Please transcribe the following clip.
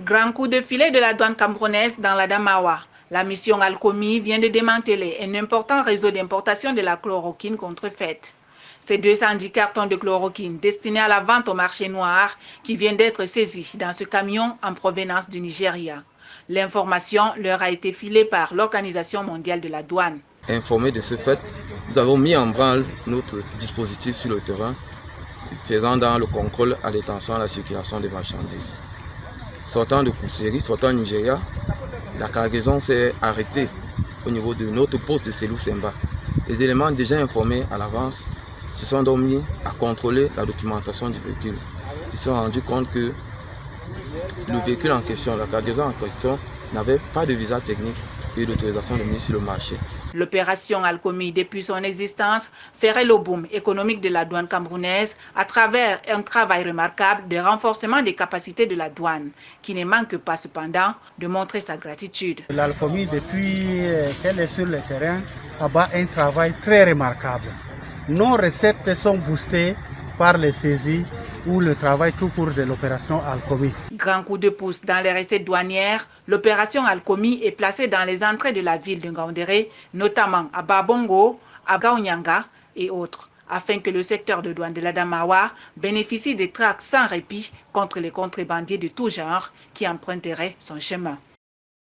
Grand coup de filet de la douane camerounaise dans la Damawa. La mission Alcomi vient de démanteler un important réseau d'importation de la chloroquine contrefaite. Ces 210 cartons de chloroquine destinés à la vente au marché noir qui viennent d'être saisis dans ce camion en provenance du Nigeria. L'information leur a été filée par l'Organisation mondiale de la douane. Informés de ce fait, nous avons mis en branle notre dispositif sur le terrain, faisant dans le contrôle à l'intention à la circulation des marchandises. Sortant de Kousséri, sortant du Nigeria, la cargaison s'est arrêtée au niveau de notre poste de Selou-Semba. Les éléments déjà informés à l'avance se sont donc mis à contrôler la documentation du véhicule. Ils se sont rendus compte que le véhicule en question, la cargaison en question, n'avait pas de visa technique et d'autorisation de mise sur le marché. L'opération Alcomi, depuis son existence, ferait le boom économique de la douane camerounaise à travers un travail remarquable de renforcement des capacités de la douane, qui ne manque pas cependant de montrer sa gratitude. L'Alcomi, depuis qu'elle est sur le terrain, abat un travail très remarquable. Nos recettes sont boostées par les saisies ou le travail tout court de l'opération Alcomi. Grand coup de pouce dans les recettes douanières, l'opération Alcomi est placée dans les entrées de la ville de Ngaoundéré, notamment à Babongo, à Gaonyanga et autres, afin que le secteur de douane de la Damawa bénéficie des traques sans répit contre les contrebandiers de tout genre qui emprunteraient son chemin.